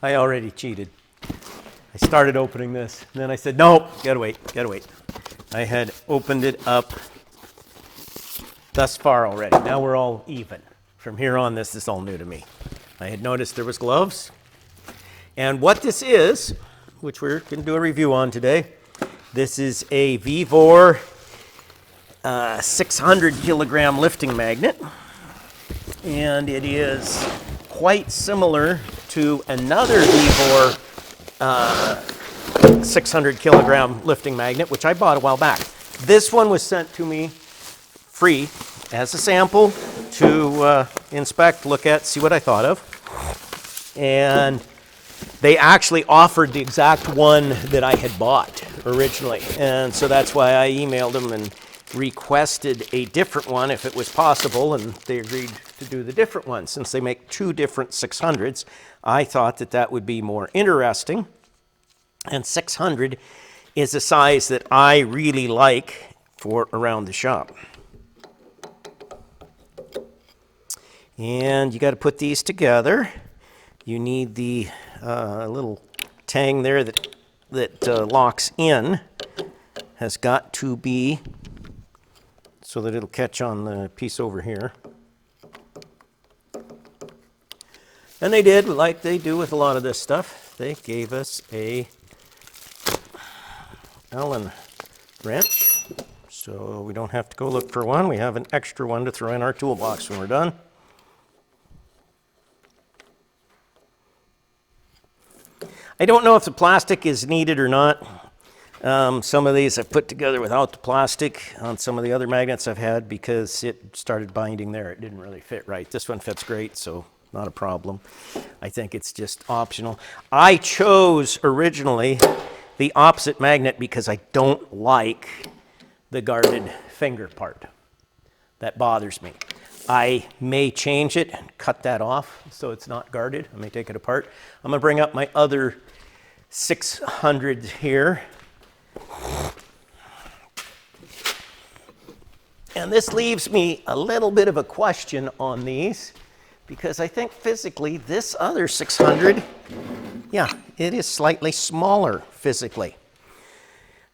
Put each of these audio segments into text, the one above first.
I already cheated. I started opening this, and then I said, no, gotta wait. I had opened it up thus far already. Now we're all even. From here on, this is all new to me. I had noticed there was gloves. And what this is, which we're going to do a review on today, this is a VEVOR 600 kilogram lifting magnet. And it is quite similar to another VEVOR 600 kilogram lifting magnet, which I bought a while back. This one was sent to me free as a sample to inspect, look at, see what I thought of. And they actually offered the exact one that I had bought originally. And so that's why I emailed them and requested a different one if it was possible, and they agreed to do the different one. Since they make two different 600s, I thought that that would be more interesting. And 600 is a size that I really like for around the shop. And you got to put these together. You need the little tang there that locks in. Has got to be so that it'll catch on the piece over here. And they did, like they do with a lot of this stuff. They gave us a Allen wrench, so we don't have to go look for one. We have an extra one to throw in our toolbox when we're done. I don't know if the plastic is needed or not. Some of these I've put together without the plastic on some of the other magnets I've had because it started binding there. It didn't really fit right. This one fits great, so not a problem. I think it's just optional. I chose originally the opposite magnet because I don't like the guarded finger part. That bothers me. I may change it and cut that off so it's not guarded. I may take it apart. I'm going to bring up my other 600 here. And this leaves me a little bit of a question on these because I think physically this other 600, yeah, it is slightly smaller physically.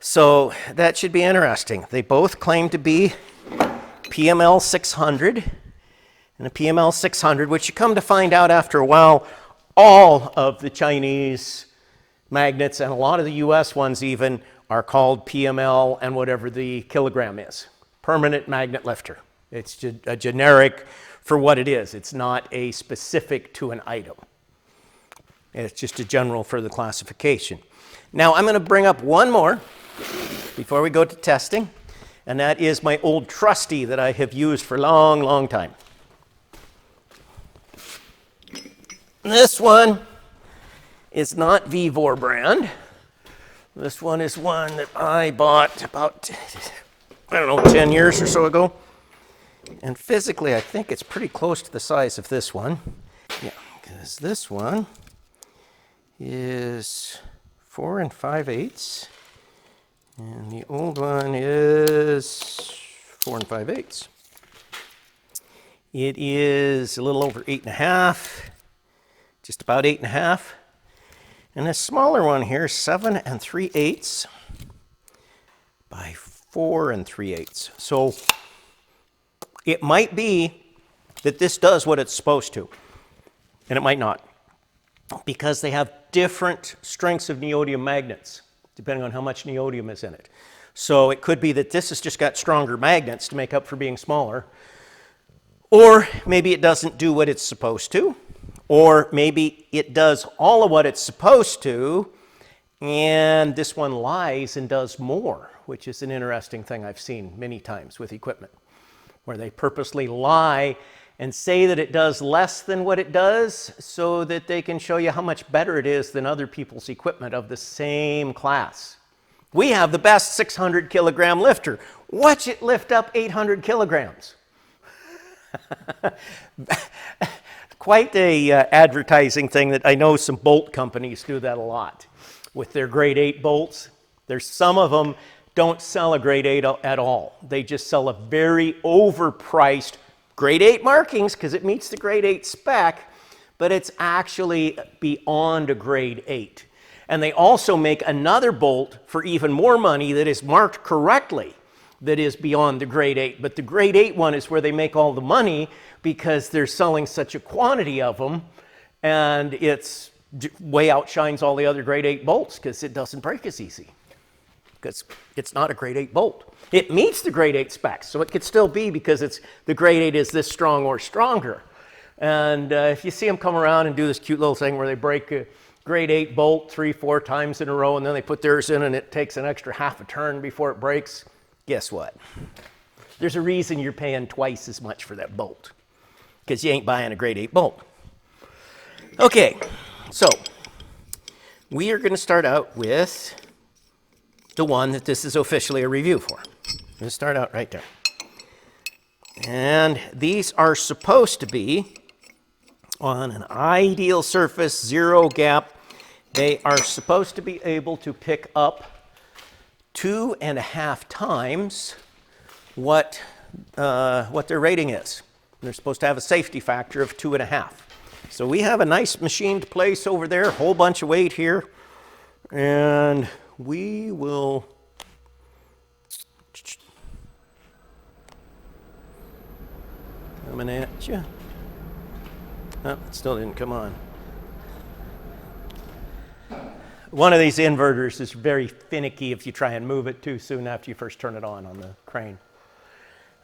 So that should be interesting. They both claim to be PML600 and a PML600, which you come to find out after a while, all of the Chinese magnets and a lot of the US ones even are called PML and whatever the kilogram is. Permanent magnet lifter. It's a generic for what it is. It's not a specific to an item. It's just a general for the classification. Now I'm going to bring up one more before we go to testing, and that is my old trusty that I have used for a long, long time. This one is not VEVOR brand. This one is one that I bought about, I don't know, 10 years or so ago. And physically, I think it's pretty close to the size of this one. Yeah, because this one is 4 5/8. And the old one is 4 5/8. It is a little over 8.5, just about 8.5. And this smaller one here, 7 3/8 by 4 3/8. So it might be that this does what it's supposed to, and it might not, because they have different strengths of neodymium magnets, depending on how much neodymium is in it. So it could be that this has just got stronger magnets to make up for being smaller, or maybe it doesn't do what it's supposed to, or maybe it does all of what it's supposed to, and this one lies and does more, which is an interesting thing I've seen many times with equipment, where they purposely lie and say that it does less than what it does so that they can show you how much better it is than other people's equipment of the same class. We have the best 600 kilogram lifter. Watch it lift up 800 kilograms. Quite a advertising thing that I know some bolt companies do that a lot with their grade 8 bolts. There's some of them don't sell a grade 8 at all. They just sell a very overpriced grade 8 markings because it meets the grade 8 spec, but it's actually beyond a grade 8. And they also make another bolt for even more money that is marked correctly that is beyond the grade 8. But the grade 8 one is where they make all the money because they're selling such a quantity of them, and it's way outshines all the other grade 8 bolts because it doesn't break as easy because it's not a grade 8 bolt. It meets the grade 8 specs, so it could still be because it's the grade 8 is this strong or stronger. And if you see them come around and do this cute little thing where they break a grade 8 bolt 3-4 times in a row and then they put theirs in and it takes an extra half a turn before it breaks, guess what? There's a reason you're paying twice as much for that bolt because you ain't buying a grade 8 bolt. Okay, so we are going to start out with the one that this is officially a review for. I'm going to start out right there. And these are supposed to be on an ideal surface, 0 gap. They are supposed to be able to pick up 2.5 times what their rating is. They're supposed to have a safety factor of 2.5. So we have a nice machined place over there, a whole bunch of weight here, and we will coming at you. Oh, it still didn't come on. One of these inverters is very finicky if you try and move it too soon after you first turn it on the crane.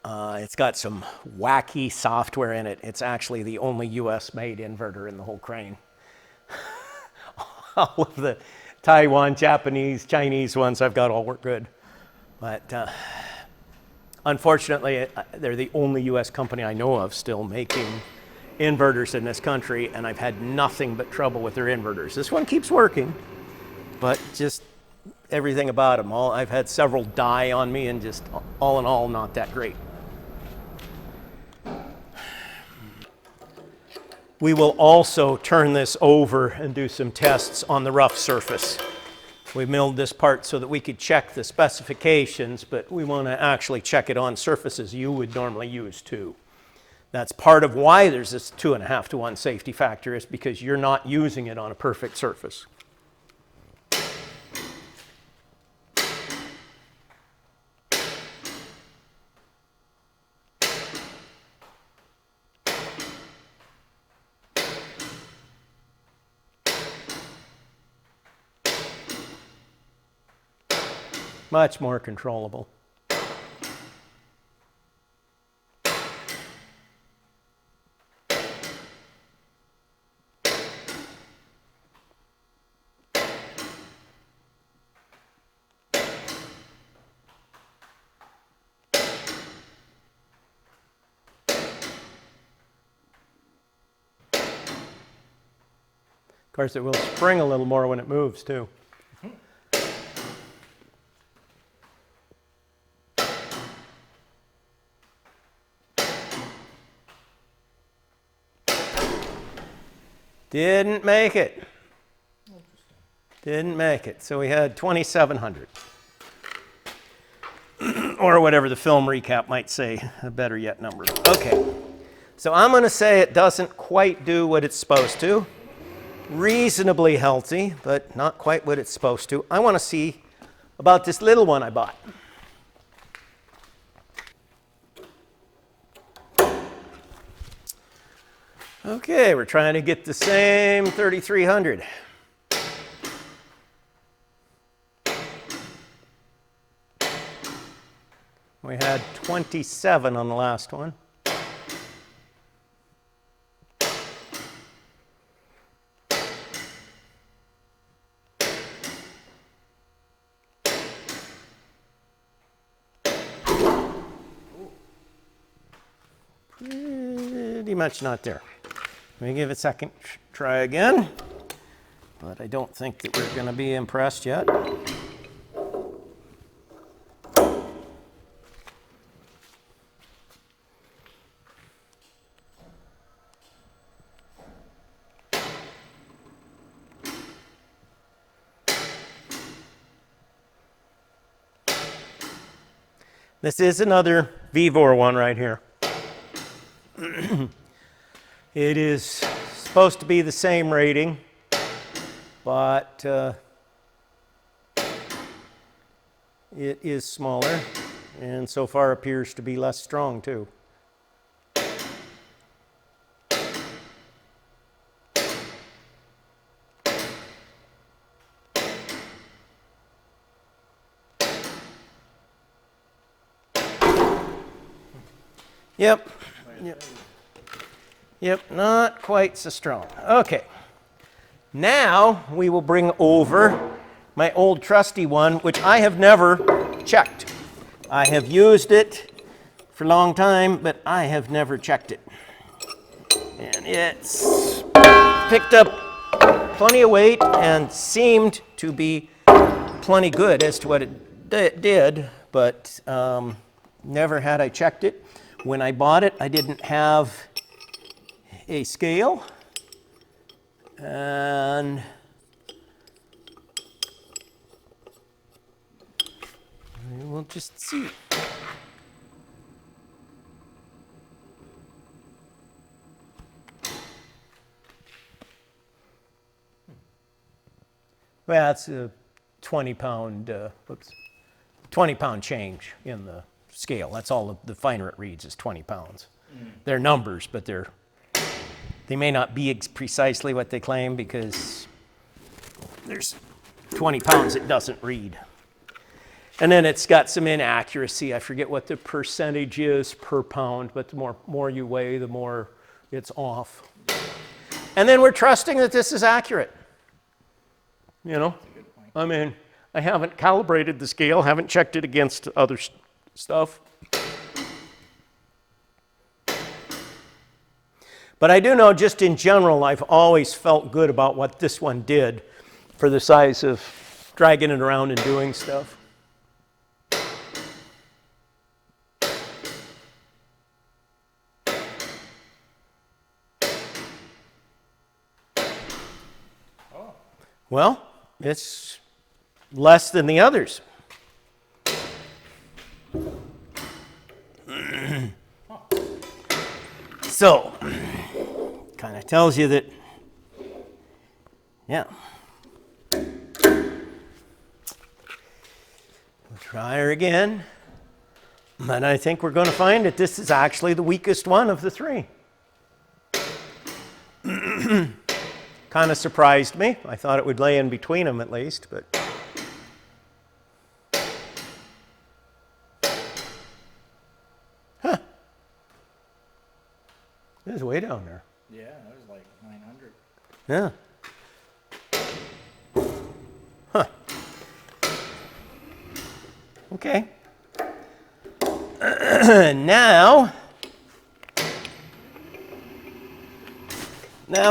It's got some wacky software in it. It's actually the only US-made inverter in the whole crane. All of the Taiwan, Japanese, Chinese ones I've got all work good. But unfortunately, they're the only US company I know of still making inverters in this country, and I've had nothing but trouble with their inverters. This one keeps working, but just everything about them. I've had several die on me, and just all in all, not that great. We will also turn this over and do some tests on the rough surface. We milled this part so that we could check the specifications, but we want to actually check it on surfaces you would normally use too. That's part of why there's this 2.5 to 1 safety factor, is because you're not using it on a perfect surface. Much more controllable. Of course, it will spring a little more when it moves too. Didn't make it. Didn't make it. So we had 2,700. Or whatever the film recap might say, a better yet number. Okay. So I'm going to say it doesn't quite do what it's supposed to. Reasonably healthy, but not quite what it's supposed to. I want to see about this little one I bought. Okay, we're trying to get the same 3,300. We had 27 on the last one. Pretty much not there. Let me give it a second try again, but I don't think that we're going to be impressed yet. This is another VEVOR one right here. It is supposed to be the same rating, but it is smaller, and so far appears to be less strong too. Yep. Yep, not quite so strong. Okay. Now we will bring over my old trusty one, which I have never checked. I have used it for a long time, but I have never checked it. And it's picked up plenty of weight and seemed to be plenty good as to what it did, but never had I checked it. When I bought it, I didn't have a scale, and we'll just see. Well, that's a 20-pound, 20-pound change in the scale. That's all the finer it reads is 20 pounds. They're numbers, but they may not be precisely what they claim because there's 20 pounds it doesn't read. And then it's got some inaccuracy. I forget what the percentage is per pound, but the more you weigh, the more it's off. And then we're trusting that this is accurate. You know, I mean, I haven't calibrated the scale, haven't checked it against other stuff. But I do know just in general, I've always felt good about what this one did for the size of dragging it around and doing stuff. Oh. Well, it's less than the others. So, kind of tells you that, yeah. We'll try her again. But I think we're going to find that this is actually the weakest one of the three. Kind of surprised me. I thought it would lay in between them at least, but. Huh. It was way down there. Yeah, that was like 900. Yeah. Huh. Okay. Now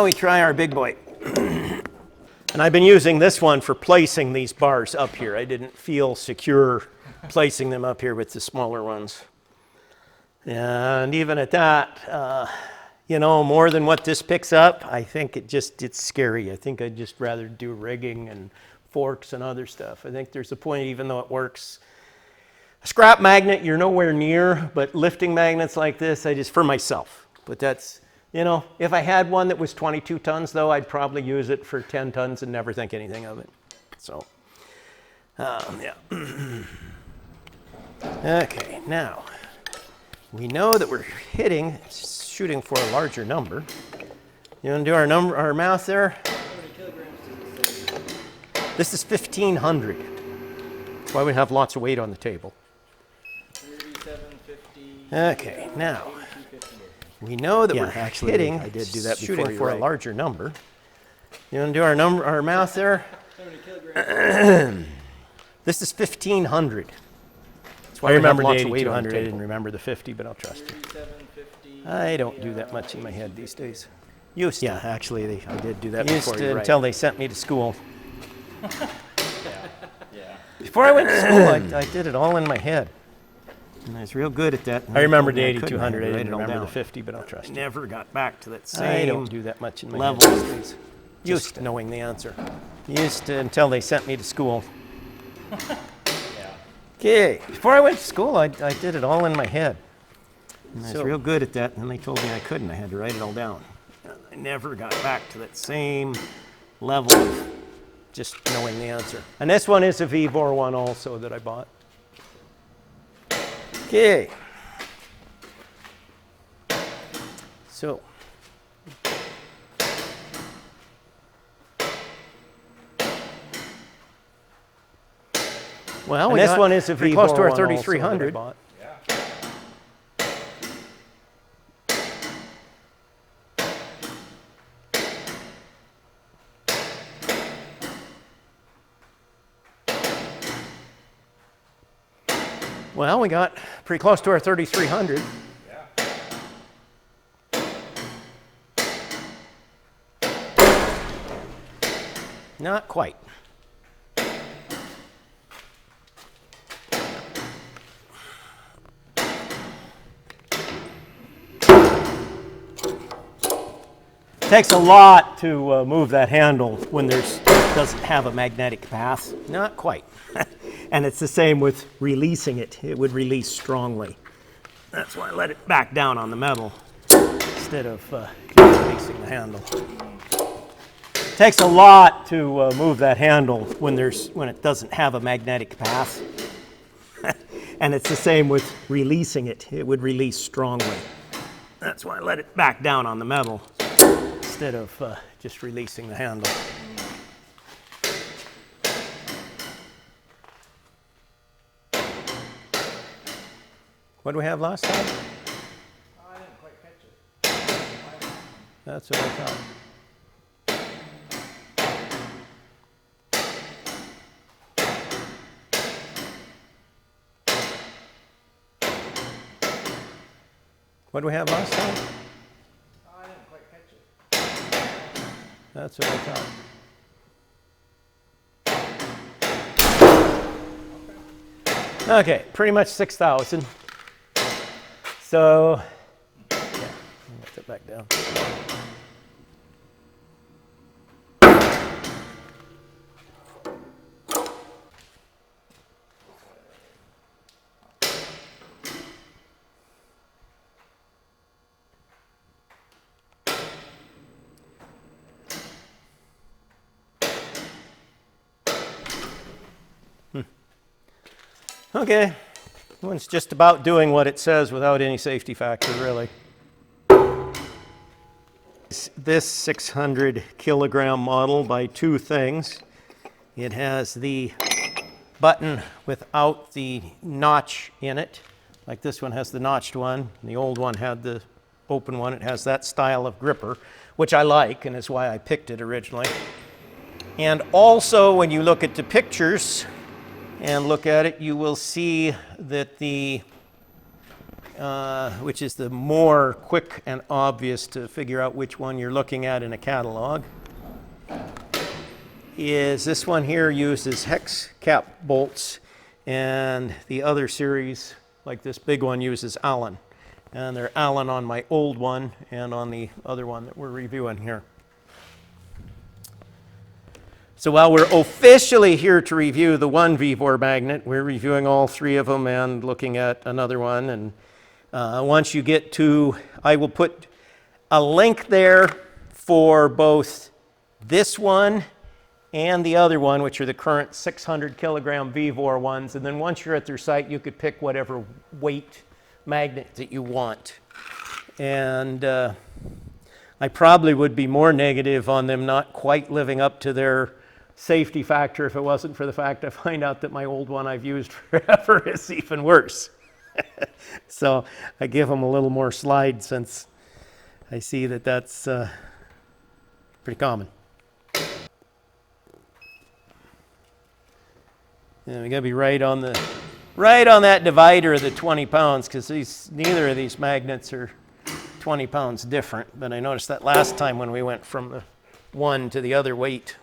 we try our big boy. And I've been using this one for placing these bars up here. I didn't feel secure placing them up here with the smaller ones. And even at that, you know, more than what this picks up, I think it's scary. I think I'd just rather do rigging and forks and other stuff. I think there's a point, even though it works. A scrap magnet, you're nowhere near, but lifting magnets like this, for myself. But that's, you know, if I had one that was 22 tons, though, I'd probably use it for 10 tons and never think anything of it. So, yeah. Okay, now, we know that we're shooting for a larger number. You want to do our math there? How many kilograms does it say? This is 1,500. That's why we have lots of weight on the table. 3750. Okay, now. We know that we're hitting, I did do that before, shooting you're for right. a larger number. You want to do our math there? How many kilograms? This is 1,500. That's why I we remember have the lots of weight on the 8200. I table. didn't remember the 50, but I'll trust you. 3750. I don't do that much in my head these days. Used to. Yeah, actually, I did do that Used before. to You're right. until they sent me to school. Yeah. Before I went to school, I did it all in my head. And I was real good at that. I remember the couldn't 8200. I write didn't it all remember the down. 50, but I'll trust you. Never got back to that I same don't do that much in my level head. these days. Used to knowing the answer. Used to until they sent me to school. Yeah. Okay, before I went to school, I did it all in my head. And I was So- real good at that, and then they told me I couldn't. I had to write it all down. I never got back to that same level of just knowing the answer. And this one is a VEVOR one also that I bought. Okay. So. Well, and this one is a pretty close to our 3300. Well, we got pretty close to our 3300. Not quite. Takes a lot to move that handle when it doesn't have a magnetic path. Not quite. And it's the same with releasing it. It would release strongly. That's why I let it back down on the metal instead of releasing the handle. Takes a lot to move that handle when it doesn't have a magnetic path. And it's the same with releasing it. It would release strongly. That's why I let it back down on the metal instead of just releasing the handle. What did we have last time? I didn't quite catch it. That's what I thought. What did we have last time? I didn't quite catch it. That's what I thought. Okay, pretty much 6,000. So, yeah, let it back down. Okay, one's just about doing what it says without any safety factor, really. This 600 kilogram model by two things. It has the button without the notch in it, like this one has the notched one. The old one had the open one. It has that style of gripper, which I like, and is why I picked it originally. And also, when you look at the pictures, and look at it, you will see that the, which is the more quick and obvious to figure out which one you're looking at in a catalog, is this one here uses hex cap bolts, and the other series, like this big one, uses Allen. And they're Allen on my old one and on the other one that we're reviewing here. So while we're officially here to review the one VEVOR magnet, we're reviewing all three of them and looking at another one. And once you get to, I will put a link there for both this one and the other one, which are the current 600 kilogram VEVOR ones. And then once you're at their site, you could pick whatever weight magnet that you want. And I probably would be more negative on them not quite living up to their safety factor if it wasn't for the fact I find out that my old one I've used forever is even worse. So I give them a little more slide since I see that that's pretty common. And we got to be right on that divider of the 20 pounds because neither of these magnets are 20 pounds different. But I noticed that last time when we went from the one to the other weight,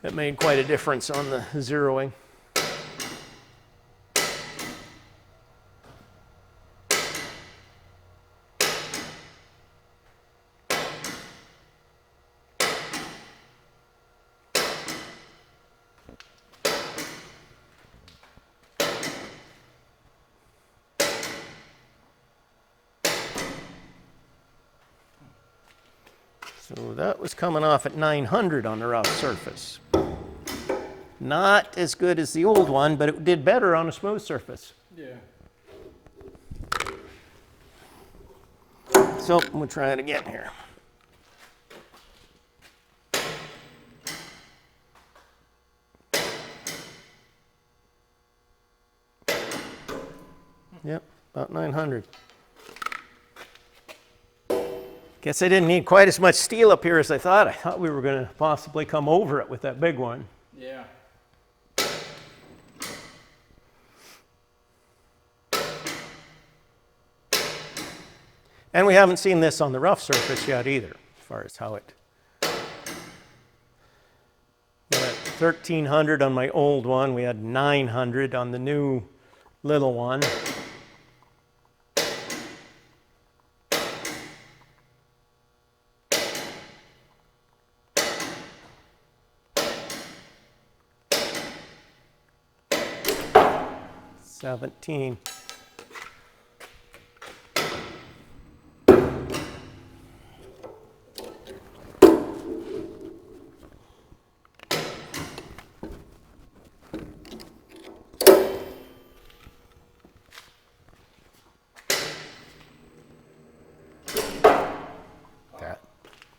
it made quite a difference on the zeroing. that was coming off at 900 on the rough surface. Not as good as the old one, but it did better on a smooth surface. Yeah. So we'll try it again here. Yep, about 900. Guess I didn't need quite as much steel up here as I thought. I thought we were going to possibly come over it with that big one. Yeah. And we haven't seen this on the rough surface yet either, as far as how it... We had 1,300 on my old one. We had 900 on the new little one. $17.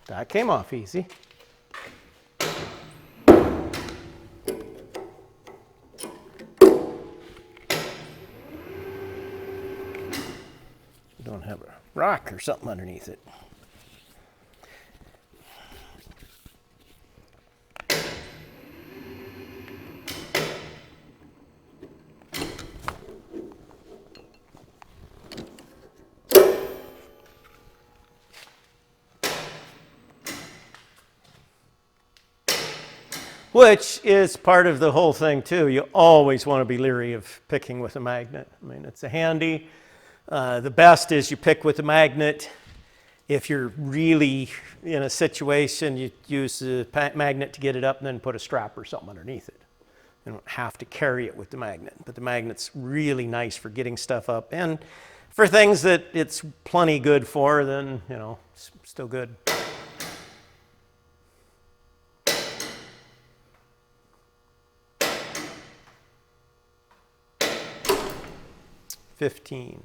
That came off easy. You don't have a rock or something underneath it. Which is part of the whole thing too. You always want to be leery of picking with a magnet. I mean, it's a handy. The best is you pick with a magnet. If you're really in a situation, you use the magnet to get it up and then put a strap or something underneath it. You don't have to carry it with the magnet. But the magnet's really nice for getting stuff up. And for things that it's plenty good for, then, you know, it's still good. $15.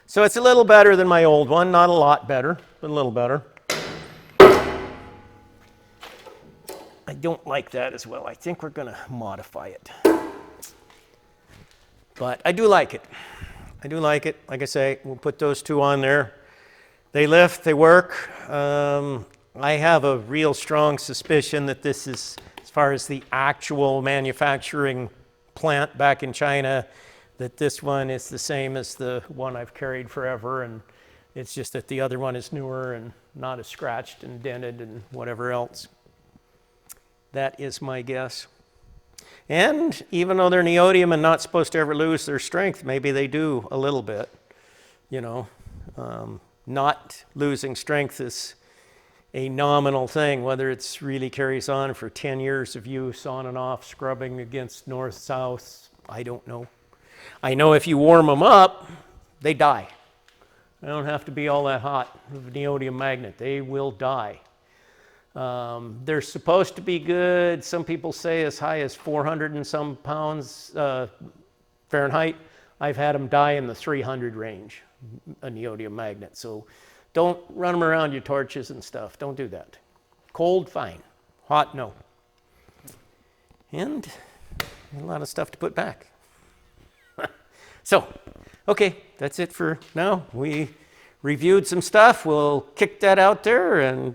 So it's a little better than my old one. Not a lot better, but a little better. I don't like that as well. I think we're going to modify it. But I do like it. I do like it. Like I say, we'll put those two on there. They lift, they work. I have a real strong suspicion that this is, as far as the actual manufacturing plant back in China, that this one is the same as the one I've carried forever, and it's just that the other one is newer and not as scratched and dented and whatever else. That is my guess. And even though they're neodymium and not supposed to ever lose their strength, maybe they do a little bit. You know, not losing strength is a nominal thing, whether it's really carries on for 10 years of use on and off, scrubbing against north, south, I don't know. I know if you warm them up, they die. They don't have to be all that hot with a neodymium magnet. They will die. They're supposed to be good. Some people say as high as 400 and some pounds Fahrenheit. I've had them die in the 300 range, a neodymium magnet. So don't run them around your torches and stuff. Don't do that. Cold, fine. Hot, no. And a lot of stuff to put back. So, okay, that's it for now. We reviewed some stuff. We'll kick that out there and